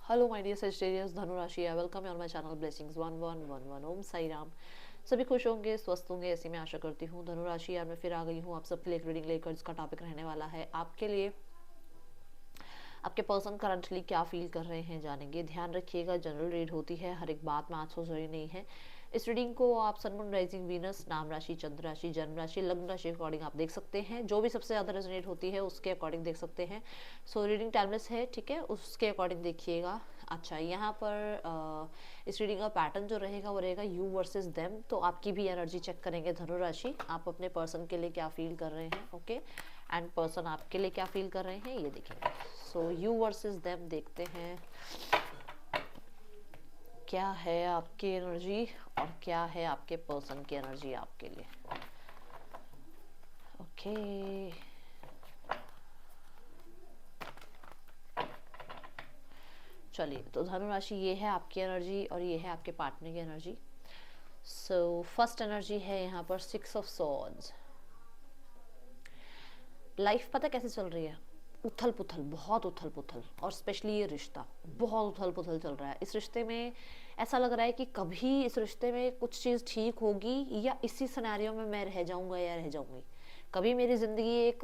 Hello my dear Sagittarius धनु राशि है, welcome on my channel blessings 1111 ओम साई राम। सभी खुश होंगे, स्वस्थ होंगे, ऐसी मैं आशा करती हूँ। धनु राशि यार मैं फिर आ गई हूँ आप सबके लिए एक रीडिंग लेकर, जिसका टॉपिक रहने वाला है आपके लिए आपके पर्सन करंटली क्या फील कर रहे हैं जानेंगे। ध्यान रखिएगा, जनरल रीड होती है, हर एक बात में आज सोच रही नहीं है। इस रीडिंग को आप सन मून राइजिंग वीनस नाम राशि, चंद्र राशि, जन्म राशि, लग्न राशि के अकॉर्डिंग आप देख सकते हैं। जो भी सबसे ज़्यादा रेजोनेट होती है उसके अकॉर्डिंग देख सकते हैं। सो रीडिंग टाइमलेस है, ठीक है, उसके अकॉर्डिंग देखिएगा। अच्छा, यहाँ पर इस रीडिंग का पैटर्न जो रहेगा वो रहेगा यू वर्सेस देम। तो आपकी भी एनर्जी चेक करेंगे धनु राशि, आप अपने पर्सन के लिए क्या फील कर रहे हैं, ओके, एंड पर्सन आपके लिए क्या फील कर रहे हैं ये देखेंगे। सो यू वर्सेस देम देखते हैं क्या है आपकी एनर्जी और क्या है आपके पर्सन की एनर्जी आपके लिए। ओके, चलिए, तो धनु राशि ये है आपकी एनर्जी और ये है आपके पार्टनर की एनर्जी। सो फर्स्ट एनर्जी है यहाँ पर 6 ऑफ सॉर्ड्स। लाइफ पता कैसे चल रही है, उथल पुथल, बहुत उथल पुथल, और स्पेशली ये रिश्ता बहुत उथल पुथल चल रहा है। इस रिश्ते में ऐसा लग रहा है कि कभी इस रिश्ते में कुछ चीज़ ठीक होगी या इसी सिनेरियो में मैं रह जाऊंगा या रह जाऊंगी। कभी मेरी ज़िंदगी एक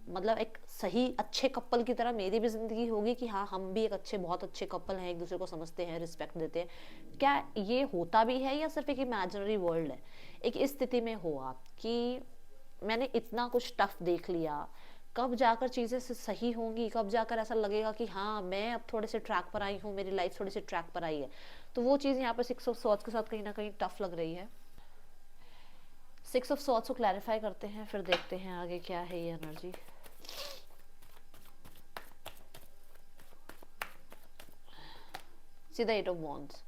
मतलब एक सही अच्छे कपल की तरह मेरी भी ज़िंदगी होगी कि हाँ हम भी एक अच्छे बहुत अच्छे कपल हैं, एक दूसरे को समझते हैं, रिस्पेक्ट देते हैं। क्या ये होता भी है या सिर्फ एक इमेजिनरी वर्ल्ड है। एक इस स्थिति में हो आप कि मैंने इतना कुछ टफ देख लिया, कब जाकर चीज़ें सही होंगी, कब जाकर ऐसा लगेगा कि हाँ मैं अब थोड़े से ट्रैक पर आई हूँ, मेरी लाइफ थोड़ी सी ट्रैक पर आई है। तो वो चीज़ यहाँ पर 6 ऑफ सॉर्ड्स के साथ कहीं ना कहीं टफ लग रही है। 6 ऑफ सॉर्ड्स को क्लैरिफाई करते हैं, फिर देखते हैं आगे क्या है ये एनर्जी। सीधा 8 ऑफ वॉन्ड्स।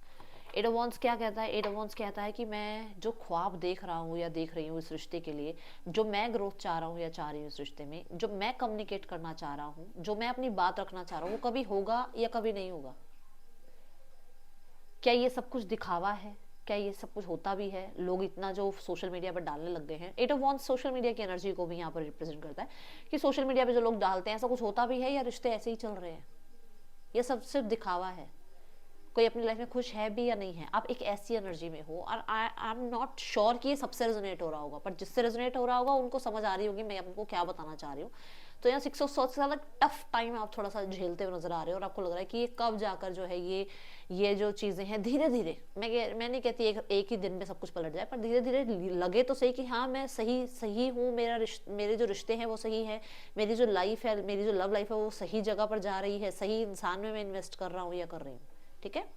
8 ऑफ वॉन्ड्स क्या कहता है? 8 ऑफ वॉन्ड्स कहता है कि मैं जो ख्वाब देख रहा हूँ या देख रही हूँ इस रिश्ते के लिए, जो मैं ग्रोथ चाह रहा हूँ या चाह रही हूँ इस रिश्ते में, जो मैं कम्युनिकेट करना चाह रहा हूँ, जो मैं अपनी बात रखना चाह रहा हूँ, वो कभी होगा या कभी नहीं होगा। क्या ये सब कुछ दिखावा है? क्या ये सब कुछ होता भी है? लोग इतना जो सोशल मीडिया पर डालने लग गए हैं। 8 ऑफ वॉन्ड्स सोशल मीडिया की एनर्जी को भी यहाँ पर रिप्रेजेंट करता है कि सोशल मीडिया पे जो लोग डालते हैं ऐसा कुछ होता भी है या रिश्ते ऐसे ही चल रहे हैं, ये सब सिर्फ दिखावा है, कोई अपनी लाइफ में खुश है भी या नहीं है। आप एक ऐसी एनर्जी में हो और आई एम नॉट श्योर कि ये सबसे रेजोनेट हो रहा होगा, पर जिससे रेजोनेट हो रहा होगा उनको समझ आ रही होगी मैं आपको क्या बताना चाह रही हूँ। तो यहाँ 6 ऑफ सॉर्ड्स के साथ टफ टाइम आप थोड़ा सा झेलते हुए नजर आ रहे हो और आपको लग रहा है कि ये कब जाकर जो है ये जो चीज़ें हैं धीरे धीरे, मैं नहीं कहती एक ही दिन में सब कुछ पलट जाए, पर धीरे धीरे लगे तो सही कि हाँ मैं सही सही हूँ, मेरे जो रिश्ते हैं वो सही है, मेरी जो लाइफ है, मेरी जो लव लाइफ है वो सही जगह पर जा रही है, सही इंसान में मैं इन्वेस्ट कर रहा हूँ या कर रही हूँ, ठीक है।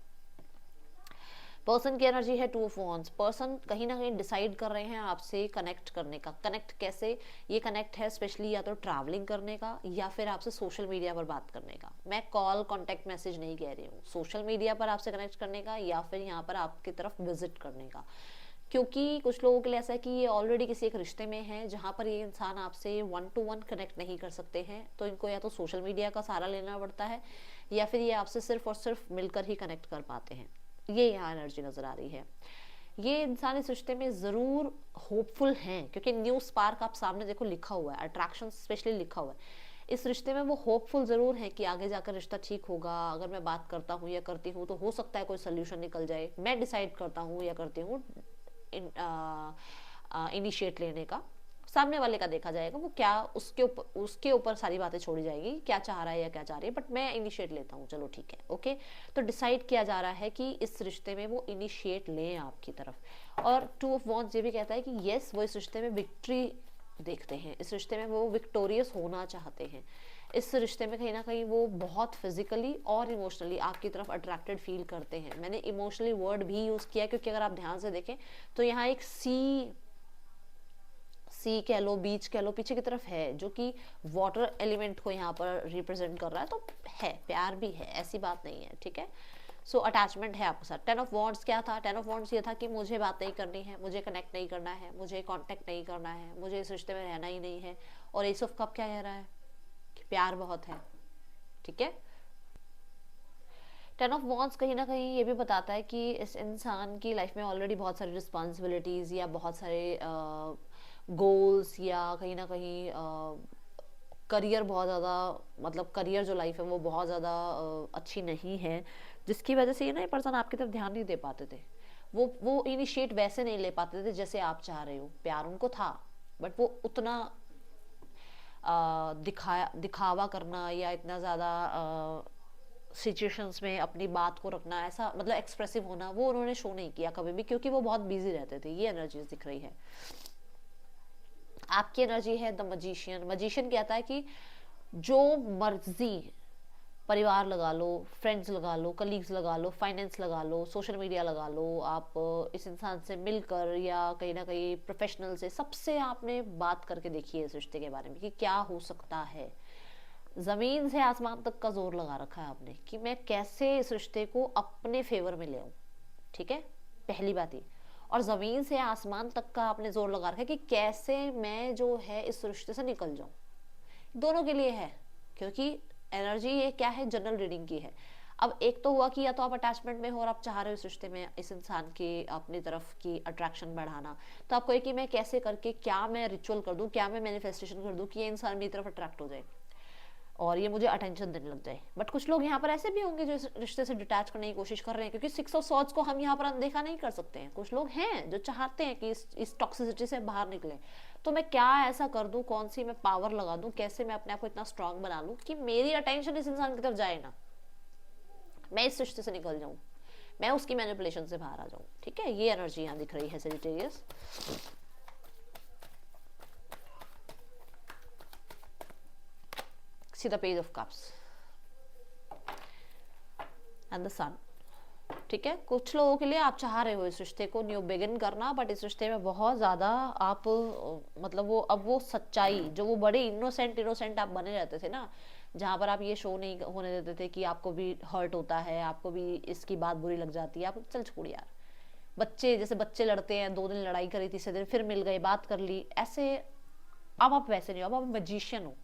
पर्सन की एनर्जी है 2 ऑफ वॉन्ड्स। पर्सन कहीं ना कहीं डिसाइड कर रहे हैं आपसे कनेक्ट करने का। कनेक्ट कैसे? ये कनेक्ट है स्पेशली या तो ट्रैवलिंग करने का या फिर आपसे सोशल मीडिया पर बात करने का। मैं कॉल कॉन्टेक्ट मैसेज नहीं कह रही हूँ, सोशल मीडिया पर आपसे कनेक्ट करने का या फिर यहाँ पर आपकी तरफ विजिट करने का। क्योंकि कुछ लोगों के लिए ऐसा है कि ये ऑलरेडी किसी एक रिश्ते में है जहाँ पर ये इंसान आपसे 1 to 1 कनेक्ट नहीं कर सकते हैं, तो इनको या तो सोशल मीडिया का सहारा लेना पड़ता है या फिर ये आपसे सिर्फ और सिर्फ मिलकर ही कनेक्ट कर पाते हैं। ये यहाँ एनर्जी नजर आ रही है। ये इंसान इस रिश्ते में जरूर होपफुल हैं क्योंकि न्यू स्पार्क आप सामने देखो लिखा हुआ है, अट्रैक्शन स्पेशली लिखा हुआ है। इस रिश्ते में वो होपफुल जरूर है कि आगे जाकर रिश्ता ठीक होगा। अगर मैं बात करता हूँ या करती हूँ तो हो सकता है कोई सोल्यूशन निकल जाए। मैं डिसाइड करता हूँ या करती हूँ इनिशिएट लेने का, सामने वाले का देखा जाएगा वो क्या, उसके ऊपर सारी बातें छोड़ी जाएगी, क्या चाह रहा है या क्या चाह रही है, बट मैं इनिशिएट लेता हूँ, चलो ठीक है, ओके। तो डिसाइड किया जा रहा है कि इस रिश्ते में वो इनिशिएट लें आपकी तरफ। और 2 ऑफ वॉन्ड्स ये भी कहता है कि यस वो इस रिश्ते में विक्ट्री देखते हैं, इस रिश्ते में वो विक्टोरियस होना चाहते हैं। इस रिश्ते में कहीं ना कहीं वो बहुत फिजिकली और इमोशनली आपकी तरफ अट्रैक्टेड फील करते हैं। मैंने इमोशनली वर्ड भी यूज़ किया क्योंकि अगर आप ध्यान से देखें तो यहाँ एक सी कह लो, बीच कह लो, पीछे की तरफ है जो कि वाटर एलिमेंट को यहाँ पर रिप्रेजेंट कर रहा है। तो है, प्यार भी है, ऐसी बात नहीं है, ठीक है। सो अटैचमेंट है आपके साथ। 10 ऑफ वॉन्ड्स क्या था? 10 ऑफ वॉन्ड्स ये था कि मुझे बात नहीं करनी है, मुझे कनेक्ट नहीं करना है, मुझे कांटेक्ट नहीं करना है, मुझे इस रिश्ते में रहना ही नहीं है। और एस ऑफ कप क्या कह रहा है? कि प्यार बहुत है, ठीक है। 10 ऑफ वॉन्ड्स कहीं ना कहीं ये भी बताता है कि इस इंसान की लाइफ में ऑलरेडी बहुत सारी रिस्पॉन्सिबिलिटीज़ या बहुत सारे गोल्स या कहीं ना कहीं करियर बहुत ज़्यादा, मतलब करियर जो लाइफ है वो बहुत ज़्यादा अच्छी नहीं है, जिसकी वजह से ये ना ये पर्सन आपकी तरफ ध्यान नहीं दे पाते थे। वो इनिशिएट वैसे नहीं ले पाते थे जैसे आप चाह रहे हो। प्यार उनको था, बट वो उतना दिखावा करना या इतना ज़्यादा सिचुएशंस में अपनी बात को रखना, ऐसा मतलब एक्सप्रेसिव होना, वो उन्होंने शो नहीं किया कभी भी, क्योंकि वो बहुत बिजी रहते थे। ये एनर्जीज दिख रही है। आपकी एनर्जी है द मजिशियन। मजिशियन कहता है कि जो मर्जी, परिवार लगा लो, फ्रेंड्स लगा लो, कलीग्स लगा लो, फाइनेंस लगा लो, सोशल मीडिया लगा लो, आप इस इंसान से मिलकर या कहीं ना कहीं प्रोफेशनल से, सबसे आपने बात करके देखी है इस रिश्ते के बारे में कि क्या हो सकता है। जमीन से आसमान तक का जोर लगा रखा है आपने कि मैं कैसे इस रिश्ते को अपने फेवर में ले आऊं। ठीक है, पहली बात ये। और जमीन से आसमान तक का आपने जोर लगा रखा है कि कैसे मैं जो है इस रिश्ते से निकल जाऊं। दोनों के लिए है, क्योंकि एनर्जी ये क्या है, जनरल रीडिंग की है। अब एक तो हुआ कि या तो आप अटैचमेंट में हो और आप चाह रहे हो इस रिश्ते में इस इंसान की अपनी तरफ की अट्रैक्शन बढ़ाना, तो आपको है कि मैं कैसे करके, क्या मैं रिचुअल कर दूं, क्या मैं मैनिफेस्टेशन कर दूं कि ये इंसान मेरी तरफ अट्रैक्ट हो जाए और ये मुझे अटेंशन देने लग जाए। बट कुछ लोग यहाँ पर ऐसे भी होंगे जो इस रिश्ते से डिटैच करने की कोशिश कर रहे हैं, क्योंकि 6 ऑफ सॉर्ड्स को हम यहाँ पर अनदेखा नहीं कर सकते हैं। कुछ लोग हैं जो चाहते हैं कि इस टॉक्सिसिटी से बाहर निकले। तो मैं क्या ऐसा कर दूं, कौन सी मैं पावर लगा दूं, कैसे मैं अपने आप को इतना स्ट्रांग बना लूं कि मेरी अटेंशन इस इंसान की तरफ जाए ना, मैं इस रिश्ते से निकल जाऊं, मैं उसकी मैनिपुलेशन से बाहर आ जाऊं। ठीक है, ये एनर्जी यहाँ दिख रही है Sagittarius. See the page of cups and the sun। ठीक है, कुछ लोगों के लिए आप चाह रहे हो इस रिश्ते को न्यू बिगिन करना, बट इस रिश्ते में बहुत ज़्यादा आप मतलब वो अब वो सच्चाई जो वो बड़े इनोसेंट आप बने रहते थे ना, जहाँ पर आप ये शो नहीं होने देते थे कि आपको भी हर्ट होता है, आपको भी इसकी बात बुरी लग जाती है, आप चल छोड़ यार। बच्चे जैसे बच्चे लड़ते हैं, 2 दिन लड़ाई करी, तीसरे दिन फिर मिल गए, बात कर ली, ऐसे अब आप वैसे नहीं हो। अब आप मैजिशियन हो।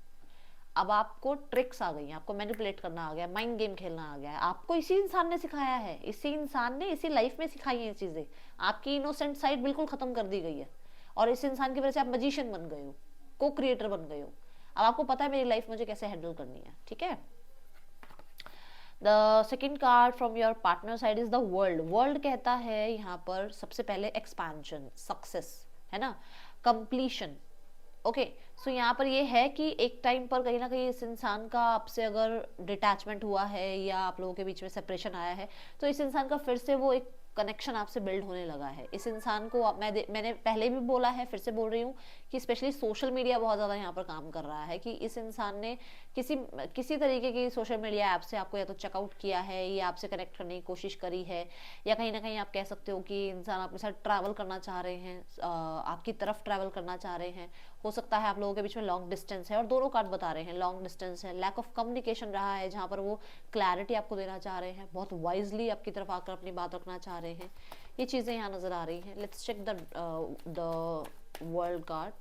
अब आपको ट्रिक्स आ गई हैं, आपको मैनिपुलेट करना आ गया, माइंड गेम खेलना आ गया है। आपको इसी इंसान ने सिखाया है, इसी इंसान ने इसी लाइफ में सिखाई है ये चीजें। आपकी इनोसेंट साइड बिल्कुल खत्म कर दी गई है और इस इंसान की वजह से आप मजिशियन बन गए हो, को क्रिएटर बन गए हो। अब आपको पता है मेरी लाइफ मुझे कैसे हैंडल करनी है। ठीक है, the second card from your partner side is the world. World कहता है यहाँ पर सबसे पहले एक्सपेंशन, सक्सेस, है ना, कंप्लीशन। ओके, सो यहाँ पर ये है कि एक टाइम पर कहीं ना कहीं इस इंसान का आपसे अगर डिटैचमेंट हुआ है या आप लोगों के बीच में सेपरेशन आया है, तो इस इंसान का फिर से वो एक कनेक्शन आपसे बिल्ड होने लगा है। इस इंसान को मैंने पहले भी बोला है, फिर से बोल रही हूँ कि स्पेशली सोशल मीडिया बहुत ज़्यादा यहाँ पर काम कर रहा है कि इस इंसान ने किसी तरीके की सोशल मीडिया ऐप से आपको या तो चेकआउट किया है या आपसे कनेक्ट करने की कोशिश करी है, या कहीं ना कहीं आप कह सकते हो कि इंसान आपके साथ ट्रैवल करना चाह रहे हैं, आपकी तरफ ट्रैवल करना चाह रहे हैं। हो सकता है आप लोगों के बीच में लॉन्ग डिस्टेंस है, और दोनों कार्ड बता रहे हैं लॉन्ग डिस्टेंस है, लैक ऑफ कम्युनिकेशन रहा है, जहाँ पर वो क्लैरिटी आपको देना चाह रहे हैं, बहुत वाइजली आपकी तरफ आकर अपनी बात रखना चाह रहे हैं। ये चीज़ें यहाँ नजर आ रही हैं। Let's check the world card.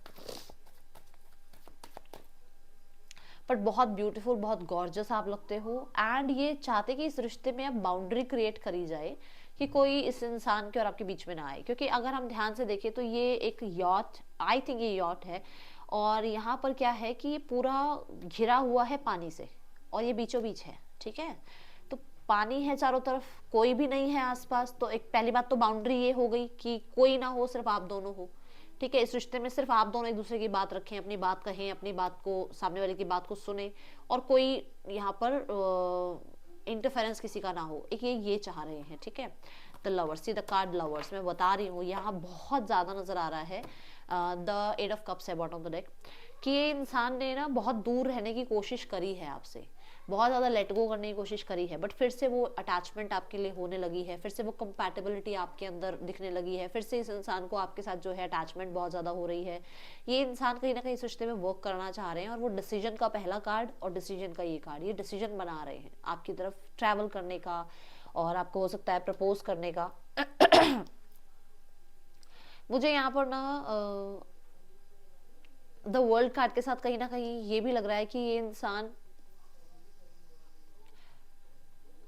But बहुत ब्यूटीफुल, बहुत गॉर्जस आप लगते हो, एंड ये चाहते कि इस रिश्ते में अब बाउंड्री क्रिएट करी जाए कि कोई इस इंसान के और आपके बीच में ना आए। क्योंकि अगर हम ध्यान से देखें तो ये एक यॉट, आई थिंक ये यॉट है, और यहाँ पर क्या है कि ये पूरा घिरा हुआ है पानी से और ये बीचों बीच है। ठीक है, तो पानी है चारों तरफ, कोई भी नहीं है आसपास। तो एक पहली बात तो बाउंड्री ये हो गई कि कोई ना हो, सिर्फ आप दोनों हो। ठीक है, इस रिश्ते में सिर्फ आप दोनों एक दूसरे की बात रखें, अपनी बात कहें, अपनी बात को, सामने वाले की बात को सुने, और कोई यहाँ पर इंटरफेरेंस किसी का ना हो। एक ये चाह रहे हैं। ठीक है, the lovers, see the card lovers, मैं बता रही हूँ यहाँ बहुत ज़्यादा नजर आ रहा है। द 8 ऑफ कप्स है बॉटम ऑफ द डेक, कि ये इंसान ने ना बहुत दूर रहने की कोशिश करी है आपसे, बहुत ज़्यादा लेट गो करने की कोशिश करी है, बट फिर से वो अटैचमेंट आपके लिए होने लगी है, फिर से वो कंपैटिबिलिटी आपके अंदर दिखने लगी है, फिर से इस इंसान को आपके साथ जो है अटैचमेंट बहुत ज़्यादा हो रही है। ये इंसान कहीं ना कहीं इस रिश्ते में वर्क करना चाह रहे हैं, और वो डिसीजन का पहला कार्ड और डिसीजन का ये कार्ड, ये डिसीजन बना रहे हैं आपकी तरफ ट्रैवल करने का, और आपको हो सकता है प्रपोज करने का। मुझे यहाँ पर ना द वर्ल्ड कार्ड के साथ कहीं ना कहीं ये भी लग रहा है कि ये इंसान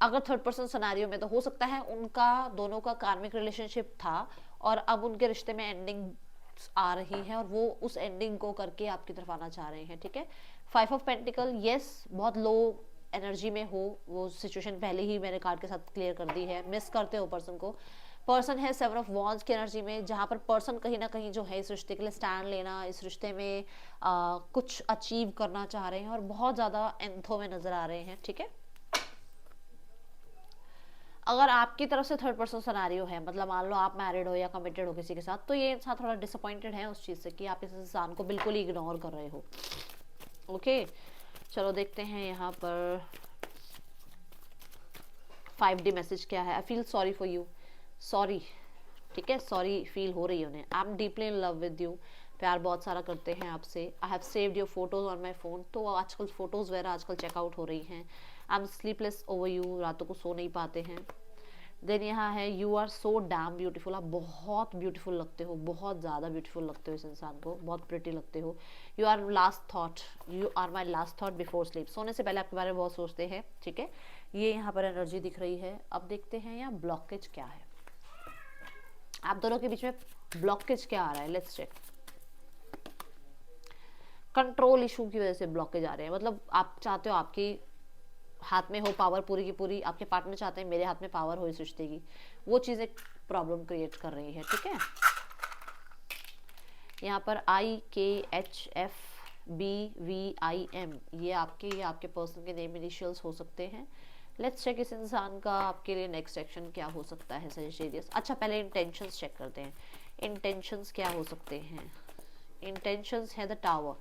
अगर थर्ड पर्सन सिनेरियो में, तो हो सकता है उनका दोनों का कार्मिक रिलेशनशिप था और अब उनके रिश्ते में एंडिंग आ रही है और वो उस एंडिंग को करके आपकी तरफ आना चाह रहे हैं। ठीक है, फाइव ऑफ पेंटिकल, यस बहुत लो एनर्जी में हो, वो सिचुएशन पहले ही मैंने कार्ड के साथ क्लियर कर दी है, मिस करते हो पर्सन को। पर्सन है सेवन ऑफ वॉन्ड्स की एनर्जी में, जहाँ पर पर्सन कहीं ना कहीं जो है इस रिश्ते के लिए स्टैंड लेना, इस रिश्ते में कुछ अचीव करना चाह रहे हैं और बहुत ज़्यादा एंथो में नजर आ रहे हैं, ठीक है। अगर आपकी तरफ से थर्ड पर्सन सिनेरियो है, मतलब मान लो आप मैरिड हो या कमिटेड हो किसी के साथ, तो ये इंसान थोड़ा डिसअपॉइंटेड है उस चीज़ से कि आप इस इंसान को बिल्कुल ही इग्नोर कर रहे हो। ओके, चलो देखते हैं यहाँ पर 5D मैसेज क्या है। I feel sorry for you, sorry, ठीक है, सॉरी फील हो रही है उन्हें। I am deeply in love with you, प्यार बहुत सारा करते हैं आपसे। I have saved your photos on my phone, तो आजकल फोटोज वगैरह आजकल चेकआउट हो रही हैं। I am sleepless over you, रातों को सो नहीं पाते हैं। देन यहाँ है you are so damn beautiful, आप बहुत ब्यूटीफुल लगते हो, बहुत ज़्यादा ब्यूटीफुल लगते हो इस इंसान को, बहुत प्रिटी लगते हो। You are last thought, you are my last thought before sleep, सोने से पहले आपके बारे में बहुत सोचते हैं, ठीक है। ये यहाँ पर एनर्जी दिख रही है। अब देखते हैं यहाँ ब्लॉकेज क्या है, आप दोनों के बीच में ब्लॉकेज क्या आ रहा है, लेट्स चेक। कंट्रोल इशू की वजह से ब्लॉकेज आ रहे हैं, मतलब आप चाहते हो आपकी हाथ में हो पावर पूरी की पूरी, आपके पार्टनर चाहते हैं मेरे हाथ में पावर हो इस रिश्ते की, वो चीज़ें प्रॉब्लम क्रिएट कर रही है, ठीक है। यहाँ पर IKHFBVIM, ये आपके पर्सन के नेम इनिशियल्स हो सकते हैं। लेट्स चेक इस इंसान का आपके लिए नेक्स्ट एक्शन क्या हो सकता है सजिटेरियस। अच्छा, पहले इंटेंशंस चेक करते हैं, इंटेंशंस क्या हो सकते हैं। इंटेंशंस है द टावर,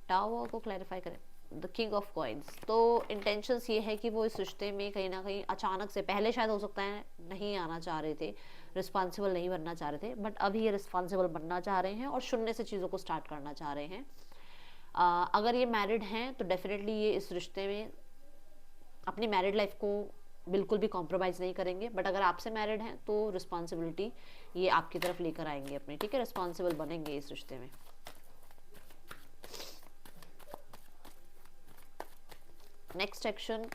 टावर को क्लैरिफाई करें, द किंग ऑफ कॉइन्स। तो इंटेंशंस ये है कि वो इस रिश्ते में कहीं ना कहीं अचानक से, पहले शायद हो सकता है नहीं आना चाह रहे थे, रिस्पॉन्सिबल नहीं बनना चाह रहे थे, बट अभी ये रिस्पॉन्सिबल बनना चाह रहे हैं और शून्य से चीज़ों को स्टार्ट करना चाह रहे हैं। अगर ये मैरिड हैं तो डेफिनेटली ये इस रिश्ते में अपनी मैरिड लाइफ को बिल्कुल भी कॉम्प्रोमाइज़ नहीं करेंगे, बट अगर आपसे मैरिड हैं तो रिस्पॉन्सिबिलिटी ये आपकी तरफ लेकर आएंगे अपनी, ठीक है, रिस्पॉन्सिबल बनेंगे इस रिश्ते में। Next action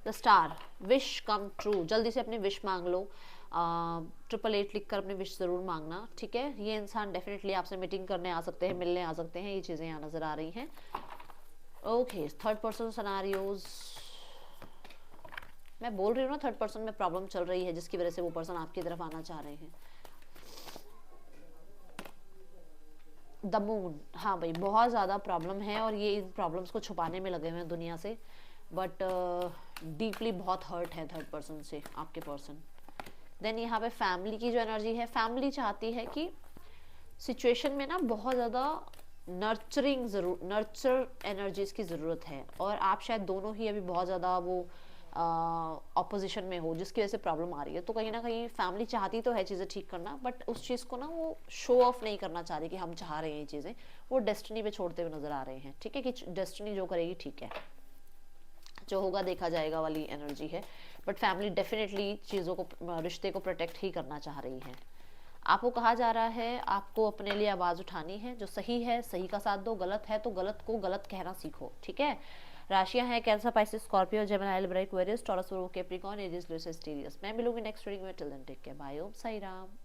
the star, wish come true, जल्दी से अपनी विश मांग लो। 888 लिख कर अपनी विश ज़रूर मांगना, ठीक है। ये इंसान डेफिनेटली आपसे मीटिंग करने आ सकते हैं, मिलने आ सकते हैं, ये चीज़ें यहाँ नज़र आ रही हैं। ओके, थर्ड पर्सन सिनेरियोज, मैं बोल रही हूँ ना थर्ड पर्सन में प्रॉब्लम चल रही है जिसकी वजह से वो पर्सन आपकी तरफ आना चाह रहे हैं। द मून, हाँ भाई बहुत ज़्यादा प्रॉब्लम है और ये इन प्रॉब्लम्स को छुपाने में लगे हुए हैं दुनिया से, बट डीपली बहुत हर्ट है थर्ड पर्सन से आपके पर्सन। देन यहाँ पे फैमिली की जो एनर्जी है, फैमिली चाहती है कि सिचुएशन में ना बहुत ज़्यादा नर्चर एनर्जीज की ज़रूरत है, और आप शायद दोनों ही अभी बहुत ज़्यादा वो ऑपोजिशन में हो जिसकी वजह से प्रॉब्लम आ रही है। तो कहीं ना कहीं फैमिली चाहती तो है चीज़ें ठीक करना, बट उस चीज़ को ना वो शो ऑफ नहीं करना चाह रही कि हम चाह रहे हैं ये चीज़ें, वो डेस्टिनी पे छोड़ते हुए नजर आ रहे हैं, ठीक है, कि डेस्टिनी जो करेगी ठीक है, जो होगा देखा जाएगा वाली एनर्जी है। बट फैमिली डेफिनेटली चीज़ों को, रिश्ते को प्रोटेक्ट ही करना चाह रही है। आपको कहा जा रहा है आपको अपने लिए आवाज़ उठानी है, जो सही है सही का साथ दो, गलत है तो गलत को गलत कहना सीखो, ठीक है। राशियां हैं Cancer, Pisces, Scorpio, Gemini, Libra, Aquarius, Taurus, Virgo, Capricorn, Aries, Leo, Sagittarius. मैं मिलूंगी नेक्स्ट रीडिंग में, till then take care, bye, Om Sai Ram.